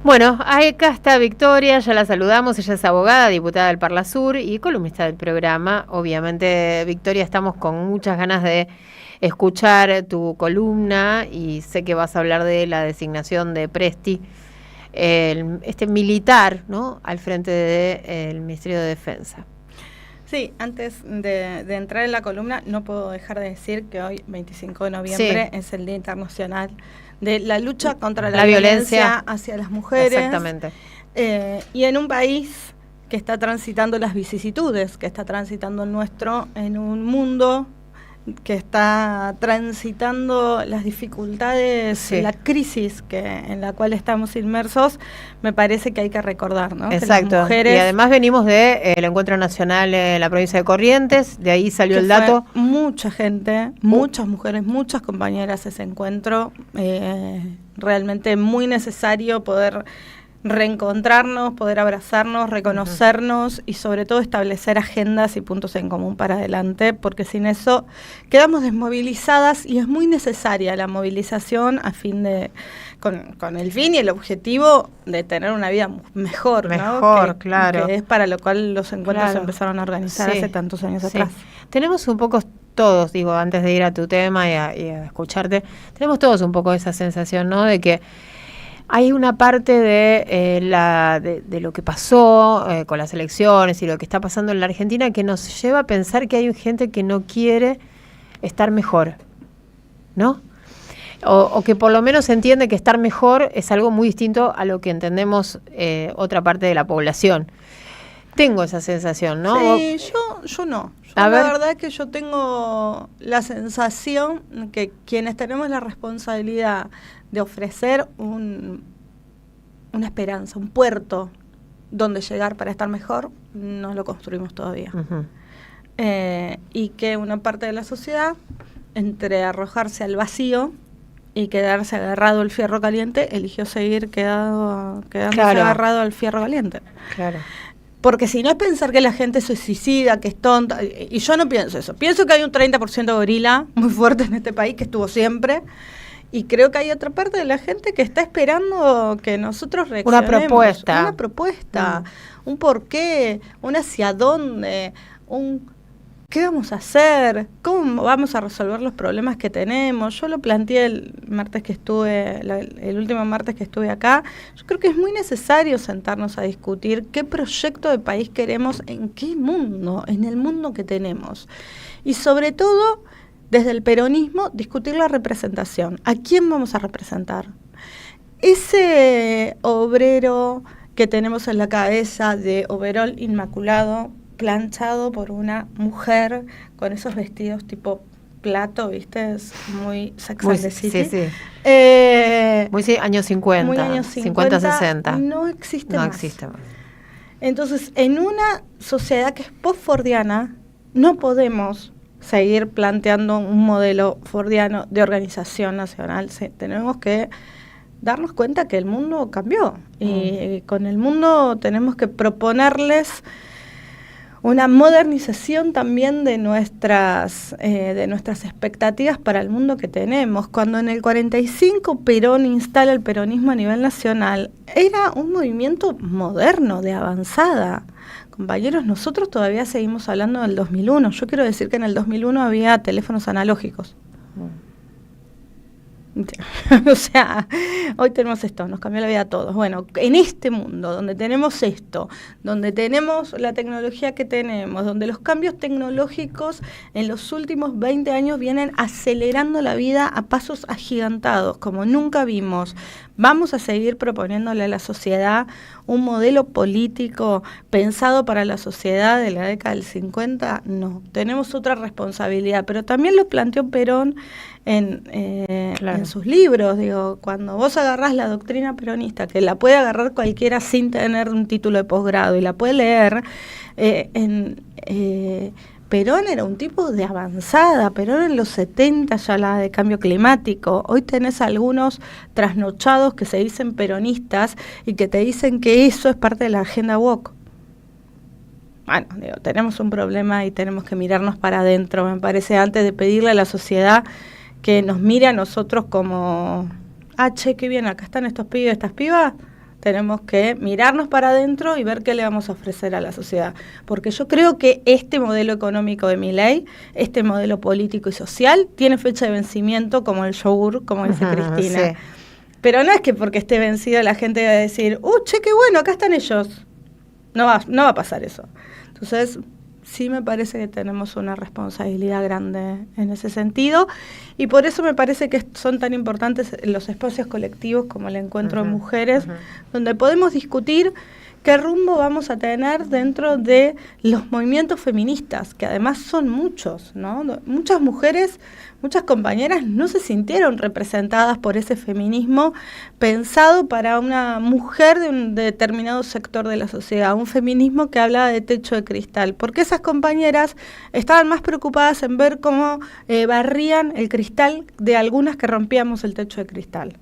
Bueno, acá está Victoria, ya la saludamos, ella es abogada, diputada del Parla Sur y columnista del programa. Obviamente, Victoria, estamos con muchas ganas de escuchar tu columna y sé que vas a hablar de la designación de Presti, este militar, ¿no?, al frente del Ministerio de Defensa. Sí, antes de entrar en la columna, no puedo dejar de decir que hoy, 25 de noviembre, es el Día Internacional de la lucha contra la violencia hacia las mujeres. Exactamente. Y en un país que está transitando las vicisitudes, que está transitando en un mundo que está transitando las dificultades, la crisis en la cual estamos inmersos, me parece que hay que recordar, ¿no? Exacto. Que las mujeres, y además venimos del Encuentro Nacional en la provincia de Corrientes, de ahí salió el dato. Mucha gente, muchas mujeres, muchas compañeras ese encuentro, realmente muy necesario poder reencontrarnos, poder abrazarnos, reconocernos y sobre todo establecer agendas y puntos en común para adelante, porque sin eso quedamos desmovilizadas y es muy necesaria la movilización a fin de, con el fin y el objetivo de tener una vida mejor, ¿no? Claro. Que es para lo cual los encuentros se empezaron a organizar hace tantos años atrás. Tenemos un poco todos, digo, antes de ir a tu tema y a escucharte, tenemos todos un poco esa sensación, ¿no?, de que hay una parte de lo que pasó con las elecciones y lo que está pasando en la Argentina que nos lleva a pensar que hay gente que no quiere estar mejor, ¿no? O que por lo menos entiende que estar mejor es algo muy distinto a lo que entendemos otra parte de la población. Tengo esa sensación, ¿no? Sí, yo no. La verdad es que yo tengo la sensación que quienes tenemos la responsabilidad de ofrecer una esperanza, un puerto donde llegar para estar mejor, no lo construimos todavía. Uh-huh. Y que una parte de la sociedad, entre arrojarse al vacío y quedarse agarrado al fierro caliente, eligió seguir quedándose agarrado al fierro caliente. Claro. Porque si no es pensar que la gente se suicida, que es tonta, y yo no pienso eso. Pienso que hay un 30% de gorila muy fuerte en este país, que estuvo siempre, y creo que hay otra parte de la gente que está esperando que nosotros reaccionemos. Una propuesta, un porqué, un hacia dónde, ¿qué vamos a hacer? ¿Cómo vamos a resolver los problemas que tenemos? Yo lo planteé el último martes que estuve acá. Yo creo que es muy necesario sentarnos a discutir qué proyecto de país queremos, en qué mundo, en el mundo que tenemos. Y sobre todo, desde el peronismo, discutir la representación. ¿A quién vamos a representar? Ese obrero que tenemos en la cabeza de overol inmaculado, planchado por una mujer con esos vestidos tipo plato, ¿viste? Es muy Sex and the City. Sí. Muy años 50. Muy años 50, 60. No existe más. No existe más. Entonces, en una sociedad que es post-fordiana, no podemos seguir planteando un modelo fordiano de organización nacional. Tenemos que darnos cuenta que el mundo cambió. Y con el mundo tenemos que proponerles una modernización también de nuestras expectativas para el mundo que tenemos. Cuando en el 45 Perón instala el peronismo a nivel nacional, era un movimiento moderno, de avanzada. Compañeros, nosotros todavía seguimos hablando del 2001. Yo quiero decir que en el 2001 había teléfonos analógicos. O sea, hoy tenemos esto, nos cambió la vida a todos. Bueno, en este mundo donde tenemos esto, donde tenemos la tecnología que tenemos, donde los cambios tecnológicos en los últimos 20 años vienen acelerando la vida a pasos agigantados, como nunca vimos, ¿vamos a seguir proponiéndole a la sociedad un modelo político pensado para la sociedad de la década del 50? No, tenemos otra responsabilidad, pero también lo planteó Perón en sus libros. Digo, cuando vos agarrás la doctrina peronista, que la puede agarrar cualquiera sin tener un título de posgrado y la puede leer, Perón era un tipo de avanzada. Perón en los 70 ya hablaba de cambio climático. Hoy tenés algunos trasnochados que se dicen peronistas y que te dicen que eso es parte de la agenda woke. Bueno, digo, tenemos un problema y tenemos que mirarnos para adentro, me parece, antes de pedirle a la sociedad que nos mire a nosotros como, che, qué bien, acá están estos pibes, estas pibas, tenemos que mirarnos para adentro y ver qué le vamos a ofrecer a la sociedad. Porque yo creo que este modelo económico de Milei, este modelo político y social, tiene fecha de vencimiento como el yogur, como dice Cristina. Sí. Pero no es que porque esté vencido la gente va a decir, che, qué bueno, acá están ellos. No va a pasar eso. Entonces, sí me parece que tenemos una responsabilidad grande en ese sentido, y por eso me parece que son tan importantes los espacios colectivos como el Encuentro de Mujeres, donde podemos discutir qué rumbo vamos a tener dentro de los movimientos feministas, que además son muchos, ¿no? Muchas mujeres, muchas compañeras no se sintieron representadas por ese feminismo pensado para una mujer de un determinado sector de la sociedad, un feminismo que hablaba de techo de cristal, porque esas compañeras estaban más preocupadas en ver cómo barrían el cristal de algunas que rompíamos el techo de cristal.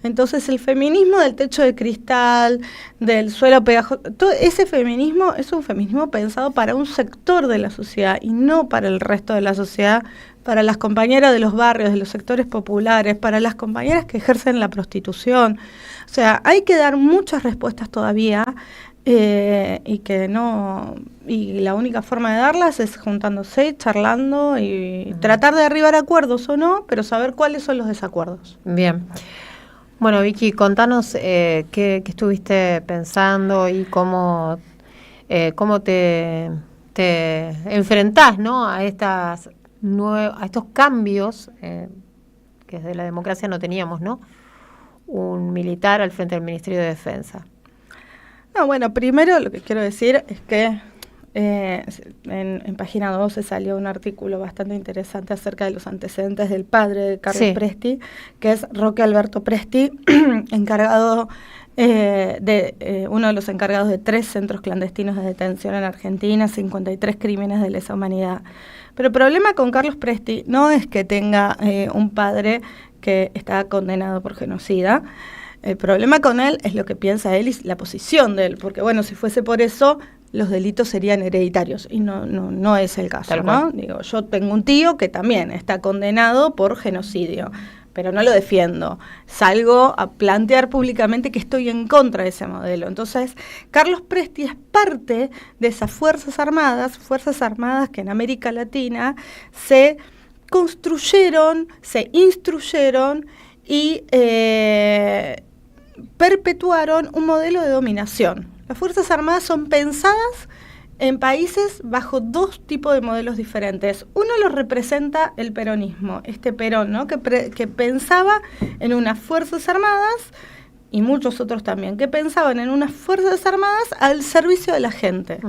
Entonces el feminismo del techo de cristal, del suelo pegajoso, todo ese feminismo es un feminismo pensado para un sector de la sociedad y no para el resto de la sociedad, para las compañeras de los barrios, de los sectores populares, para las compañeras que ejercen la prostitución. O sea, hay que dar muchas respuestas todavía, y la única forma de darlas es juntándose, charlando y tratar de arribar a acuerdos o no, pero saber cuáles son los desacuerdos. Bien. Bueno, Vicky, contanos qué estuviste pensando y cómo te enfrentás, ¿no? a estos cambios que desde la democracia no teníamos, ¿no? Un militar al frente del Ministerio de Defensa. No, bueno, primero lo que quiero decir es que en página 12 salió un artículo bastante interesante acerca de los antecedentes del padre de Carlos Presti, que es Roque Alberto Presti, encargado uno de los encargados de 3 centros clandestinos de detención en Argentina, 53 crímenes de lesa humanidad. Pero el problema con Carlos Presti no es que tenga un padre que está condenado por genocida. El problema con él es lo que piensa él y la posición de él, porque bueno, si fuese por eso, los delitos serían hereditarios, y no es el caso, ¿no? Digo, yo tengo un tío que también está condenado por genocidio, pero no lo defiendo. Salgo a plantear públicamente que estoy en contra de ese modelo. Entonces, Carlos Presti es parte de esas Fuerzas Armadas que en América Latina se construyeron, se instruyeron y perpetuaron un modelo de dominación. Las Fuerzas Armadas son pensadas en países bajo 2 tipos de modelos diferentes. Uno lo representa el peronismo, este Perón, ¿no? que pensaba en unas Fuerzas Armadas, y muchos otros también, que pensaban en unas Fuerzas Armadas al servicio de la gente.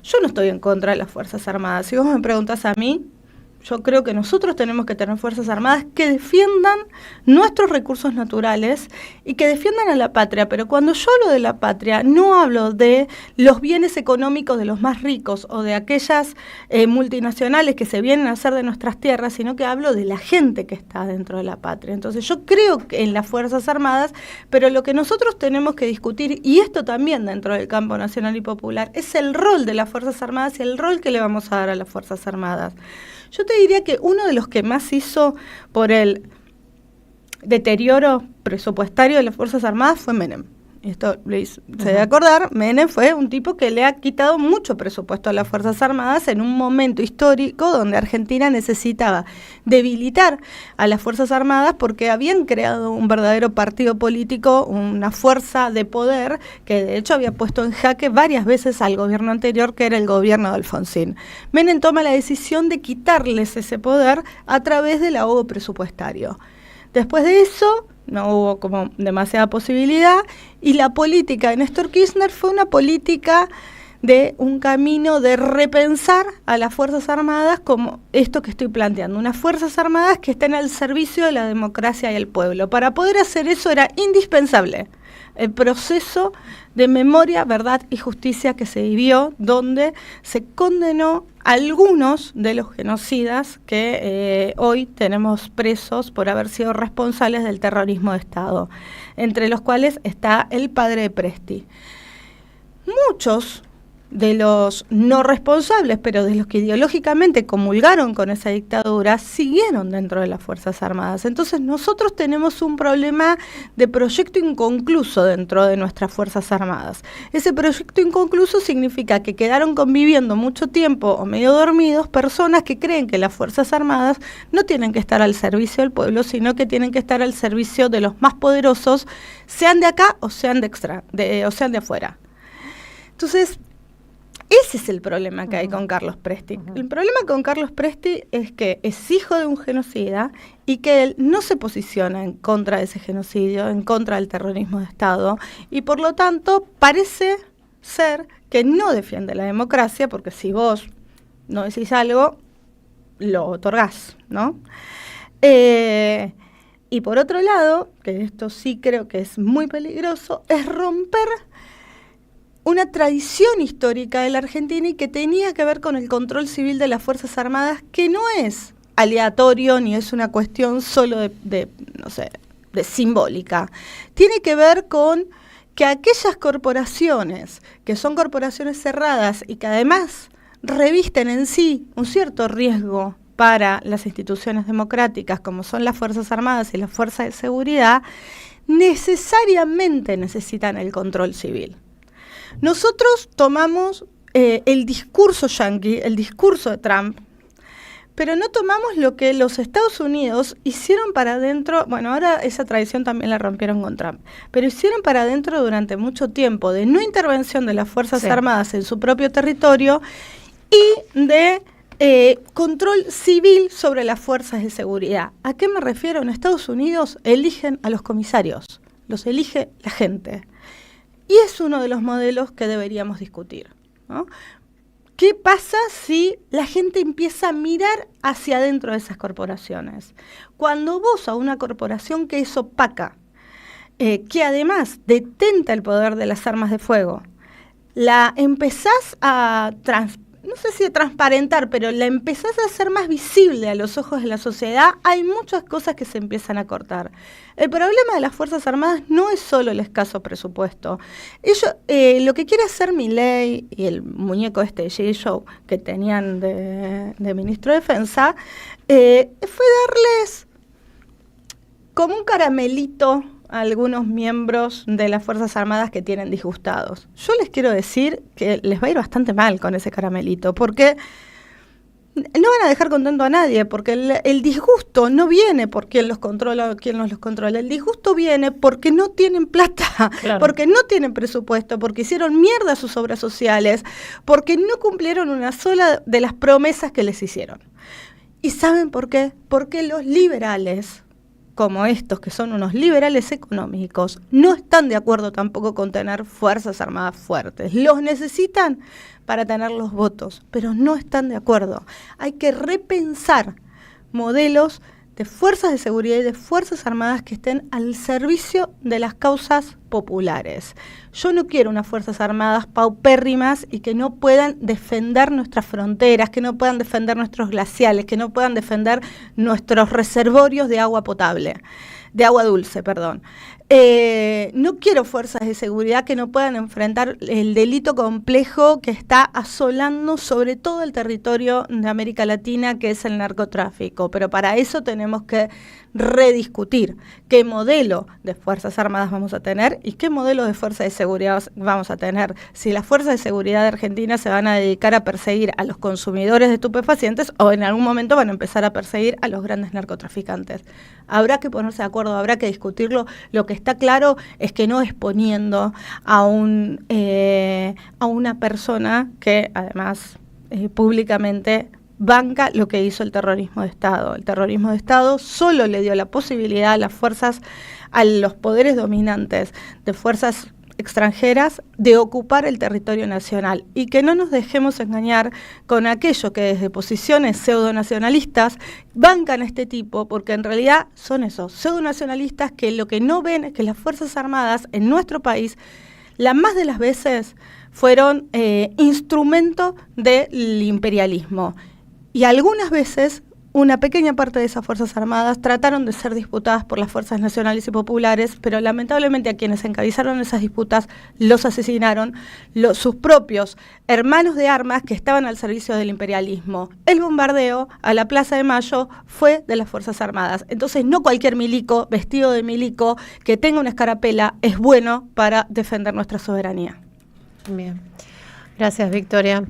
Yo no estoy en contra de las Fuerzas Armadas. Si vos me preguntás a mí, yo creo que nosotros tenemos que tener Fuerzas Armadas que defiendan nuestros recursos naturales y que defiendan a la patria. Pero cuando yo hablo de la patria, no hablo de los bienes económicos de los más ricos o de aquellas multinacionales que se vienen a hacer de nuestras tierras, sino que hablo de la gente que está dentro de la patria. Entonces yo creo en las Fuerzas Armadas, pero lo que nosotros tenemos que discutir, y esto también dentro del campo nacional y popular, es el rol de las Fuerzas Armadas y el rol que le vamos a dar a las Fuerzas Armadas. Yo te diría que uno de los que más hizo por el deterioro presupuestario de las Fuerzas Armadas fue Menem. Esto se debe acordar, Menem fue un tipo que le ha quitado mucho presupuesto a las Fuerzas Armadas en un momento histórico donde Argentina necesitaba debilitar a las Fuerzas Armadas porque habían creado un verdadero partido político, una fuerza de poder que de hecho había puesto en jaque varias veces al gobierno anterior, que era el gobierno de Alfonsín. Menem toma la decisión de quitarles ese poder a través del ahogo presupuestario. Después de eso, no hubo como demasiada posibilidad, y la política de Néstor Kirchner fue una política de un camino de repensar a las Fuerzas Armadas como esto que estoy planteando, unas Fuerzas Armadas que estén al servicio de la democracia y el pueblo. Para poder hacer eso era indispensable el proceso de memoria, verdad y justicia que se vivió, donde se condenó a algunos de los genocidas que hoy tenemos presos por haber sido responsables del terrorismo de Estado, entre los cuales está el padre de Presti. Muchos de los no responsables, pero de los que ideológicamente comulgaron con esa dictadura, siguieron dentro de las Fuerzas Armadas. Entonces nosotros tenemos un problema de proyecto inconcluso dentro de nuestras Fuerzas Armadas. Ese proyecto inconcluso significa que quedaron conviviendo mucho tiempo o medio dormidos personas que creen que las Fuerzas Armadas no tienen que estar al servicio del pueblo, sino que tienen que estar al servicio de los más poderosos, sean de acá o sean o sean de afuera. Entonces, ese es el problema que hay con Carlos Presti. El problema con Carlos Presti es que es hijo de un genocida y que él no se posiciona en contra de ese genocidio, en contra del terrorismo de Estado, y por lo tanto parece ser que no defiende la democracia, porque si vos no decís algo, lo otorgás, ¿no? Y por otro lado, que esto sí creo que es muy peligroso, es romper una tradición histórica de la Argentina y que tenía que ver con el control civil de las Fuerzas Armadas, que no es aleatorio ni es una cuestión solo de simbólica. Tiene que ver con que aquellas corporaciones, que son corporaciones cerradas y que además revisten en sí un cierto riesgo para las instituciones democráticas, como son las Fuerzas Armadas y las Fuerzas de Seguridad, necesariamente necesitan el control civil. Nosotros tomamos el discurso yanqui, el discurso de Trump, pero no tomamos lo que los Estados Unidos hicieron para adentro. Bueno, ahora esa tradición también la rompieron con Trump, pero hicieron para adentro durante mucho tiempo de no intervención de las Fuerzas Armadas en su propio territorio y de control civil sobre las fuerzas de seguridad. ¿A qué me refiero? En Estados Unidos eligen a los comisarios, los elige la gente. Y es uno de los modelos que deberíamos discutir, ¿no? ¿Qué pasa si la gente empieza a mirar hacia adentro de esas corporaciones? Cuando vos a una corporación que es opaca, que además detenta el poder de las armas de fuego, la empezás a no sé si a transparentar, pero la empezás a hacer más visible a los ojos de la sociedad, hay muchas cosas que se empiezan a cortar. El problema de las Fuerzas Armadas no es solo el escaso presupuesto. Ellos, lo que quiere hacer Milei y el muñeco J. Show que tenían de ministro de Defensa, fue darles como un caramelito a algunos miembros de las Fuerzas Armadas que tienen disgustados. Yo les quiero decir que les va a ir bastante mal con ese caramelito, porque no van a dejar contento a nadie, porque el disgusto no viene por quién los controla o quién no los controla. El disgusto viene porque no tienen plata, claro, porque no tienen presupuesto, porque hicieron mierda sus obras sociales, porque no cumplieron una sola de las promesas que les hicieron. ¿Y saben por qué? Porque los liberales, como estos, que son unos liberales económicos, no están de acuerdo tampoco con tener Fuerzas Armadas fuertes. Los necesitan para tener los votos, pero no están de acuerdo. Hay que repensar modelos de fuerzas de seguridad y de Fuerzas Armadas que estén al servicio de las causas populares. Yo no quiero unas Fuerzas Armadas paupérrimas y que no puedan defender nuestras fronteras, que no puedan defender nuestros glaciales, que no puedan defender nuestros reservorios de agua potable, de agua dulce, perdón. No quiero fuerzas de seguridad que no puedan enfrentar el delito complejo que está asolando sobre todo el territorio de América Latina, que es el narcotráfico. Pero para eso tenemos que rediscutir qué modelo de Fuerzas Armadas vamos a tener y qué modelo de fuerzas de seguridad vamos a tener. Si las fuerzas de seguridad de Argentina se van a dedicar a perseguir a los consumidores de estupefacientes o en algún momento van a empezar a perseguir a los grandes narcotraficantes. Habrá que ponerse de acuerdo, habrá que discutirlo. Lo que está claro es que no exponiendo a una persona que además públicamente banca lo que hizo el terrorismo de Estado. El terrorismo de Estado solo le dio la posibilidad a las fuerzas, a los poderes dominantes de fuerzas extranjeras de ocupar el territorio nacional, y que no nos dejemos engañar con aquello que desde posiciones pseudonacionalistas bancan a este tipo, porque en realidad son esos pseudonacionalistas que lo que no ven es que las Fuerzas Armadas en nuestro país, la más de las veces, fueron instrumento del imperialismo. Y algunas veces una pequeña parte de esas Fuerzas Armadas trataron de ser disputadas por las fuerzas nacionales y populares, pero lamentablemente a quienes encabezaron esas disputas los asesinaron sus propios hermanos de armas que estaban al servicio del imperialismo. El bombardeo a la Plaza de Mayo fue de las Fuerzas Armadas. Entonces no cualquier milico, vestido de milico, que tenga una escarapela es bueno para defender nuestra soberanía. Bien, gracias Victoria.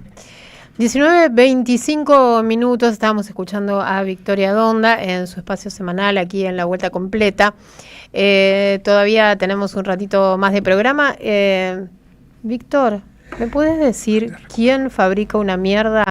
19:25, estábamos escuchando a Victoria Donda en su espacio semanal aquí en La Vuelta Completa. Todavía tenemos un ratito más de programa. Víctor, ¿me puedes decir quién fabrica una mierda